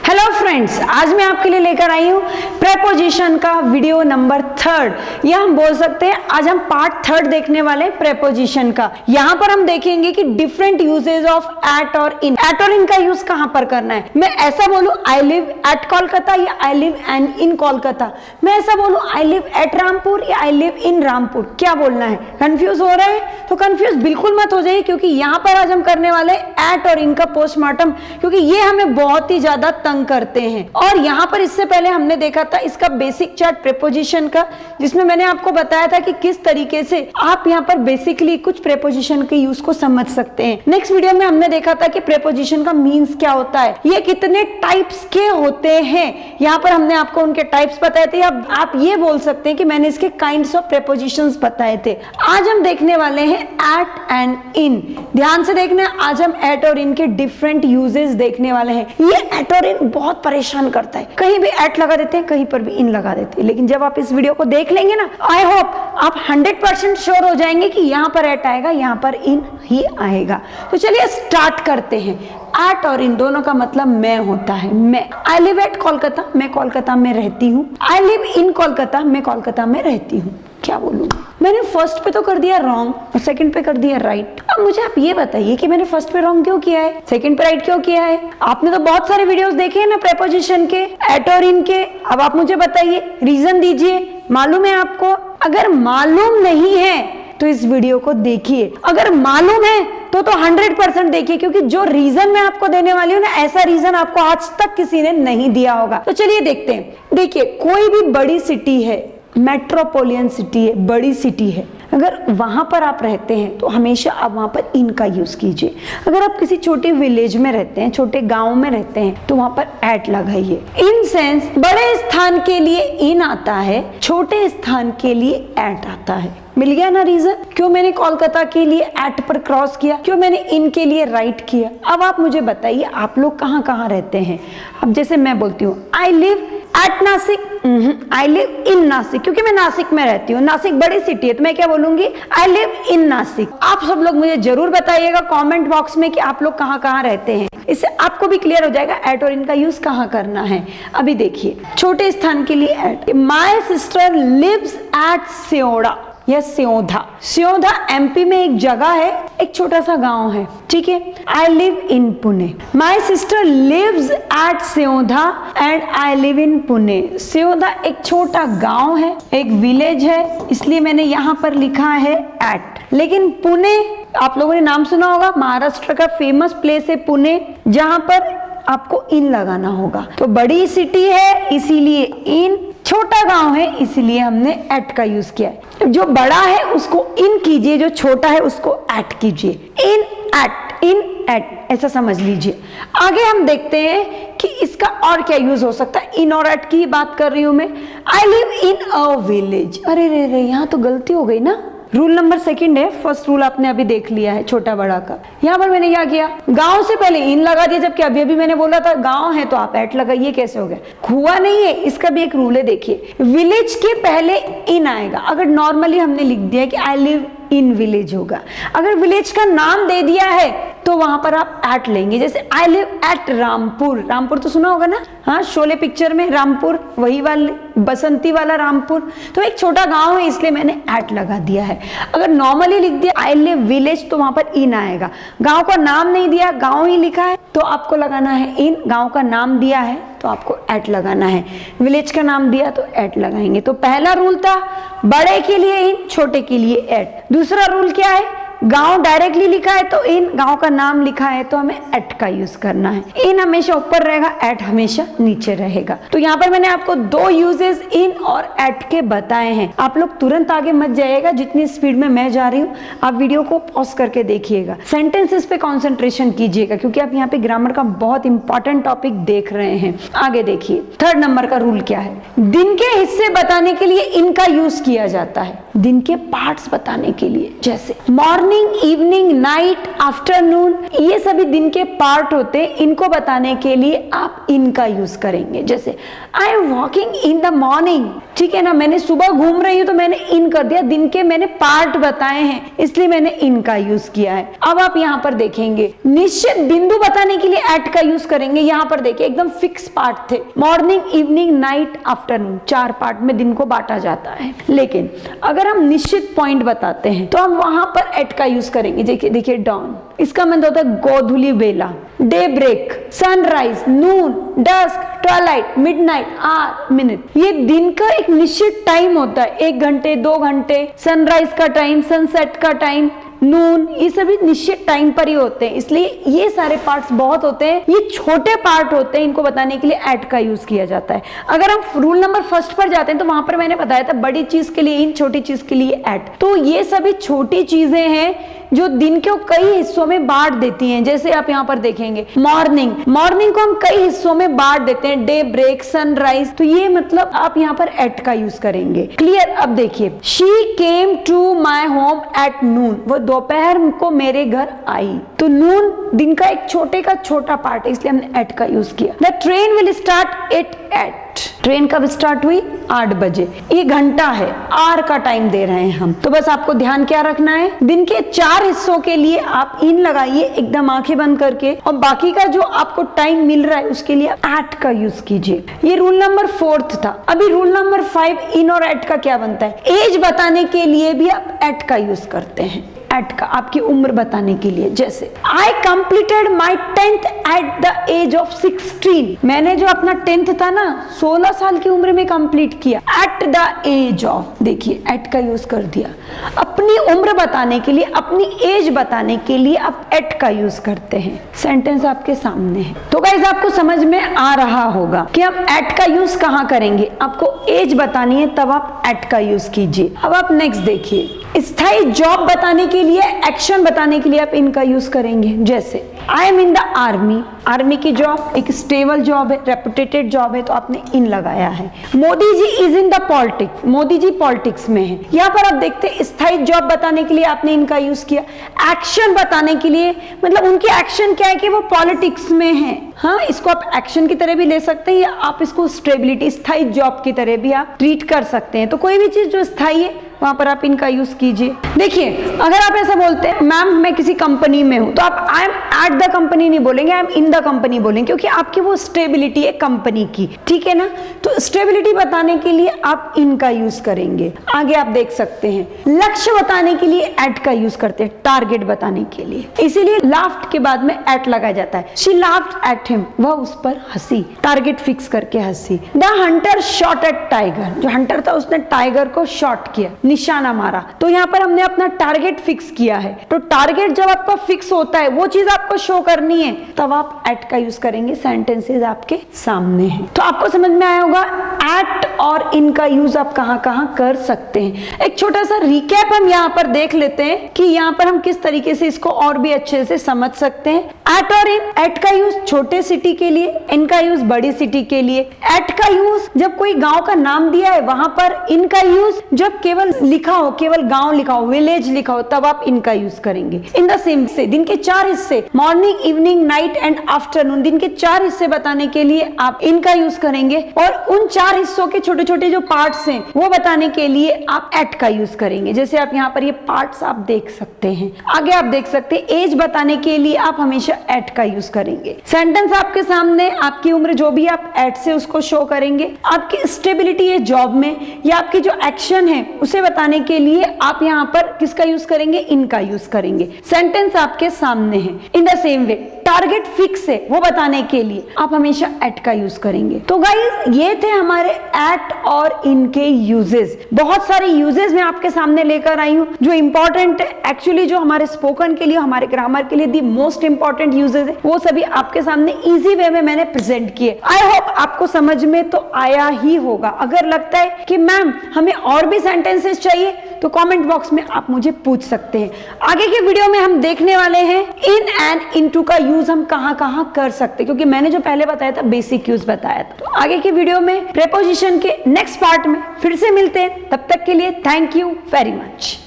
Hello friends, आज मैं आपके लिए लेकर आई हूँ प्रेपोजिशन का वीडियो नंबर 3। यह हम बोल सकते हैं आज हम पार्ट 3 देखने वाले हैं प्रेपोजिशन का। यहाँ पर हम देखेंगे कि डिफरेंट यूजेज ऑफ एट और इन। एट और इन का यूज कहाँ पर करना है। मैं ऐसा बोलूँ आई लिव एट कोलकाता या I live and in Kolkata. मैं ऐसा बोलूँ आई लिव एट रामपुर या आई लिव इन रामपुर। क्या बोलना है? कंफ्यूज हो रहे हैं तो कंफ्यूज बिल्कुल मत हो जाइए, क्योंकि यहाँ पर आज हम करने वाले एट और इन का पोस्टमार्टम, क्योंकि ये हमें बहुत ही ज्यादा तंग करते हैं। और यहाँ पर इससे पहले हमने देखा था इसका बेसिक चार्ट प्रेपोजिशन का, जिसमें मैंने आपको बताया था कि किस तरीके से आप यहाँ पर बेसिकली कुछ प्रेपोजिशन के यूज को समझ सकते हैं। नेक्स्ट वीडियो में हमने देखा था कि प्रेपोजिशन का मीन्स क्या होता है, ये कितने टाइप्स के होते हैं। यहाँ पर हमने आपको उनके टाइप्स बताए थे। अब आप ये बोल सकते हैं कि मैंने इसके काइंड्स ऑफ प्रेपोजिशंस बताए थे। आज हम देखने वाले हैं एट एंड इन। ध्यान से देखना, आज हम एट और इन के डिफरेंट यूजेस देखने वाले हैं। ये एट और इन बहुत परेशान करता है, कहीं भी एट लगा देते हैं, कहीं पर भी इन लगा देते हैं। लेकिन जब आप इस वीडियो को देख लेंगे ना, आई होप आप 100% श्योर हो जाएंगे कि यहाँ पर एट आएगा, यहाँ पर इन ही आएगा। तो चलिए स्टार्ट करते हैं। एट और इन दोनों का मतलब मैं होता है। मैं आई लिव एट कोलकाता, मैं कोलकाता में रहती हूँ। आई लिव इन कोलकाता, मैं कोलकाता में रहती हूँ। क्या बोलूं? मैंने फर्स्ट पे तो कर दिया रॉन्ग और सेकंड पे कर दिया राइट। अब मुझे आप ये बताइए कि मैंने फर्स्ट पे रॉन्ग क्यों किया है, सेकंड पे राइट क्यों किया है। आपने तो बहुत सारे वीडियोस देखे हैं ना प्रेपोजिशन के, एट और इन के। अब आप मुझे बताइए, रीजन दीजिए। मालूम है आपको? अगर मालूम नहीं है तो इस वीडियो को देखिए, अगर मालूम है तो 100% देखिए, क्योंकि जो रीजन मैं आपको देने वाली हूँ ना, ऐसा रीजन आपको आज तक किसी ने नहीं दिया होगा। तो चलिए देखते हैं। देखिए, कोई भी बड़ी सिटी है, मेट्रोपोलियन सिटी है, बड़ी सिटी है, अगर वहां पर आप रहते हैं तो हमेशा आप वहां पर इन का यूज कीजिए। अगर आप किसी छोटे विलेज में रहते हैं, छोटे गांव में रहते हैं, तो वहां पर एट लगाइए। इन सेंस बड़े स्थान के लिए इन आता है, छोटे स्थान के लिए एट आता है। मिल गया ना रीजन, क्यों मैंने कोलकाता के लिए एट पर क्रॉस किया, क्यों मैंने इन के लिए राइट किया। अब आप मुझे बताइए आप लोग कहाँ कहाँ रहते हैं। अब जैसे मैं बोलती हूँ I live at Nashik, I live इन नासिक, क्योंकि मैं नासिक में रहती हूँ। नासिक बड़ी सिटी है तो मैं क्या बोलूंगी, आई लिव इन नासिक। आप सब लोग मुझे जरूर बताइएगा कमेंट बॉक्स में कि आप लोग कहाँ कहाँ रहते हैं। इससे आपको भी क्लियर हो जाएगा एट और इन का यूज कहाँ करना है। अभी देखिए, छोटे स्थान के लिए at. My sister lives at Sioda या सियोधा। सियोधा एमपी में एक जगह है, एक छोटा सा गांव है, ठीक है। I live in Pune. My sister lives at Siyodha and I live in Pune. Siyodha एक छोटा गांव है, एक विलेज है, इसलिए मैंने यहाँ पर लिखा है एट। लेकिन पुणे, आप लोगों ने नाम सुना होगा, महाराष्ट्र का फेमस प्लेस है पुणे, जहां पर आपको इन लगाना होगा। तो बड़ी सिटी है इसीलिए इन, छोटा गांव है इसीलिए हमने एट का यूज किया है। जो बड़ा है उसको इन कीजिए, जो छोटा है उसको एट कीजिए। इन एट, इन एट, ऐसा समझ लीजिए। आगे हम देखते हैं कि इसका और क्या यूज हो सकता है। इन और एट की बात कर रही हूं मैं। आई लिव इन अ विलेज। अरे रे रे, यहाँ तो गलती हो गई ना। रूल नंबर 2 है, फर्स्ट रूल आपने अभी देख लिया है छोटा बड़ा का। यहाँ पर मैंने क्या किया, गांव से पहले इन लगा दिया, जबकि अभी अभी मैंने बोला था गांव है तो आप एट लगाइए। कैसे हो गया? हुआ नहीं है। इसका भी एक रूल है, देखिए, विलेज के पहले इन आएगा। अगर नॉर्मली हमने लिख दिया कि आई लिव इन विलेज होगा, अगर विलेज का नाम दे दिया है तो वहां पर आप एट लेंगे। जैसे I live at Rampur. Rampur तो सुना होगा ना, हाँ, शोले पिक्चर में रामपुर, वही वाले बसंती वाला रामपुर। तो एक छोटा गांव है इसलिए मैंने एट लगा दिया है। अगर नॉर्मली लिख दिया आई लिव विलेज तो वहां पर इन आएगा। गांव का नाम नहीं दिया, गांव ही लिखा है तो आपको लगाना है इन। गांव का नाम दिया है तो आपको एट लगाना है। विलेज का नाम दिया तो एट लगाएंगे। तो पहला रूल था बड़े के लिए इन, छोटे के लिए एट। दूसरा रूल क्या है, गांव डायरेक्टली लिखा है तो इन, गांव का नाम लिखा है तो हमें एट का यूज करना है। इन हमेशा ऊपर रहेगा, एट हमेशा नीचे रहेगा। तो यहाँ पर मैंने आपको 2 यूजेस इन और एट के बताए हैं। आप लोग तुरंत आगे मत जाइएगा, जितनी स्पीड में मैं जा रही हूँ आप वीडियो को पॉज करके देखिएगा। सेंटेंसेस पे कॉन्सेंट्रेशन कीजिएगा, क्योंकि आप यहाँ पे ग्रामर का बहुत इंपॉर्टेंट टॉपिक देख रहे हैं। आगे देखिए, 3rd नंबर का रूल क्या है। दिन के हिस्से बताने के लिए इनका यूज किया जाता है, दिन के पार्ट्स बताने के लिए। जैसे morning morning, evening, night, afternoon, ये सभी दिन के पार्ट होते हैं। इनको बताने के लिए आप इन का यूज करेंगे। जैसे I am walking in the morning, ठीक है ना, मैंने सुबह घूम रही हूं तो मैंने इन कर दिया, दिन के मैंने पार्ट बताए हैं इसलिए मैंने इन का यूज किया है। अब आप यहाँ पर देखेंगे निश्चित बिंदु बताने के लिए एट का यूज करेंगे। यहाँ पर देखिए एकदम फिक्स पार्ट थे, morning, evening, night, afternoon, 4 part में दिन को बांटा जाता है। लेकिन अगर हम निश्चित पॉइंट बताते हैं तो हम वहां पर एट का यूज करेंगे। देखिए डॉन, इसका मतलब होता है गोधूली बेला, daybreak, sunrise, noon, dusk, twilight, midnight, hour, minute. ये दिन का एक निश्चित टाइम होता है, 1 घंटे, 2 घंटे, सनराइज का टाइम, सनसेट का टाइम, नून, ये सभी निश्चित टाइम पर ही होते हैं। इसलिए ये सारे पार्ट्स बहुत होते हैं, ये छोटे पार्ट होते हैं, इनको बताने के लिए एट का यूज किया जाता है। अगर हम रूल नंबर फर्स्ट पर जाते हैं तो वहां पर मैंने बताया था बड़ी चीज के लिए इन, छोटी चीज के लिए एट। तो ये सभी छोटी चीजें हैं जो दिन को कई हिस्सों में बांट देती हैं। जैसे आप यहाँ पर देखेंगे मॉर्निंग, मॉर्निंग को हम कई हिस्सों में बांट देते हैं, डे ब्रेक, सनराइज, तो ये मतलब आप यहाँ पर एट का यूज करेंगे। क्लियर? अब देखिए she came to my home at noon, वो दोपहर को मेरे घर आई। तो नून दिन का एक छोटे का छोटा पार्ट है इसलिए हमने एट का यूज किया। The train will start at, train कब स्टार्ट हुई? 8 बजे। ये घंटा है, आर का टाइम दे रहे हैं हम। तो बस आपको ध्यान क्या रखना है, दिन के 4 हिस्सों के लिए आप इन लगाइए एकदम आंखें बंद करके, और बाकी का जो आपको टाइम मिल रहा है उसके लिए एट का यूज कीजिए। ये रूल नंबर 4 था। अभी रूल नंबर 5 इन और एट का क्या बनता है? एज बताने के लिए भी आप एट का यूज करते हैं। एट का आपकी उम्र बताने के लिए, जैसे I completed my 10th at the age of 16, मैंने जो अपना 10th था ना 16 साल की उम्र में कंप्लीट किया। एट द एज ऑफ, देखिए एट का यूज कर दिया। अपनी उम्र बताने के लिए, अपनी एज बताने के लिए आप एट का यूज करते हैं। सेंटेंस आपके सामने है। तो गाइस आपको समझ में आ रहा होगा कि हम एट का यूज कहाँ करेंगे। आपको एज बतानी है तब आप एट का यूज कीजिए। अब आप नेक्स्ट देखिए, स्थायी जॉब बताने के लिए, एक्शन बताने के लिए आप इनका यूज करेंगे। जैसे I am in the army, army की जॉब एक स्टेबल जॉब है, रेपुटेटेड जॉब है, तो आपने इन लगाया है। Modi ji is in the politics, Modi ji politics में है। यहाँ पर आप देखते हैं स्थायी जॉब बताने के लिए आपने इनका यूज किया। एक्शन बताने के लिए मतलब उनकी एक्शन क्या है कि वो पॉलिटिक्स में है। हाँ, इसको आप एक्शन की तरह भी ले सकते हैं या आप इसको स्टेबिलिटी, स्थायी जॉब की तरह भी आप ट्रीट कर सकते हैं। तो कोई भी चीज जो स्थायी है वहां पर आप इनका यूज कीजिए। देखिए अगर आप ऐसा बोलते हैं मैम मैं किसी कंपनी में हूं, तो आप I am at the company नहीं बोलेंगे, आई एम इन द कंपनी बोलेंगे, क्योंकि आपकी वो स्टेबिलिटी है कंपनी की, ठीक है ना। तो स्टेबिलिटी बताने के लिए आप इनका यूज करेंगे। आगे आप देख सकते हैं लक्ष्य बताने के लिए एट का यूज करते हैं, टारगेट बताने के लिए, इसीलिए लाफ्ट के बाद में एट लगाया जाता है। शी लाफ्ड एट हिम, वह उस पर हंसी, टारगेट फिक्स करके हंसी। The Hunter shot at tiger, जो हंटर था उसने टाइगर को शॉट किया, निशाना मारा। तो यहाँ पर हमने अपना टारगेट फिक्स किया है। तो टारगेट जब आपका फिक्स होता है, वो चीज आपको शो करनी है, तब आप एट का यूज करेंगे। सेंटेंसेस आपके सामने हैं। तो आपको समझ में आया होगा एट और इन का यूज आप कहां कहां कर सकते हैं। एक छोटा सा रिकैप हम यहाँ पर देख लेते हैं कि यहाँ पर हम किस तरीके से इसको और भी अच्छे से समझ सकते हैं। एट और इन, एट का यूज छोटे सिटी के लिए, इनका यूज बड़ी सिटी के लिए। एट का यूज जब कोई गांव का नाम दिया है वहां पर, इनका यूज जब केवल लिखा हो, केवल गांव लिखा हो, विलेज लिखा हो, तब आप इनका यूज करेंगे। इन द सेम से दिन के 4 हिस्से, morning, evening, night and afternoon, दिन के 4 हिस्से बताने के लिए आप इनका यूज करेंगे। और उन 4 हिस्सों के छोटे छोटे जो पार्ट्स हैं वो बताने के लिए आप एट का यूज करेंगे। जैसे आप यहाँ पर ये पार्ट्स आप देख सकते हैं। आगे आप देख सकते हैं एज बताने के लिए आप हमेशा एट का यूज करेंगे। सेंटेंस आपके सामने, आपकी उम्र जो भी आप एट से उसको शो करेंगे। आपकी स्टेबिलिटी है जॉब में या आपकी जो एक्शन है उसे बताने के लिए आप यहाँ पर किसका यूज करेंगे? इनका यूज करेंगे। सेंटेंस आपके सामने है। In the same way target fix है वो बताने के लिए आप हमेशा एट का यूज करेंगे। तो गाइस ये थे हमारे एट और इनके यूजेस। बहुत सारे यूजेस मैं आपके सामने लेकर आई हूँ जो इंपॉर्टेंट है, एक्चुअली जो हमारे स्पोकन के लिए, हमारे ग्रामर के लिए दी मोस्ट इंपॉर्टेंट यूजेस है, वो सभी आपके सामने इजी वे में मैंने प्रेजेंट किए। आई होप आपको समझ में तो आया ही होगा। अगर लगता है कि मैम हमें और भी सेंटेंसेस चाहिए तो कमेंट बॉक्स में आप मुझे पूछ सकते हैं। आगे के वीडियो में हम देखने वाले हैं इन एंड इनटू का यूज हम कहां कहां कर सकते हैं, क्योंकि मैंने जो पहले बताया था बेसिक यूज बताया था। तो आगे के वीडियो में प्रेपोजिशन के नेक्स्ट पार्ट में फिर से मिलते हैं। तब तक के लिए थैंक यू वेरी मच।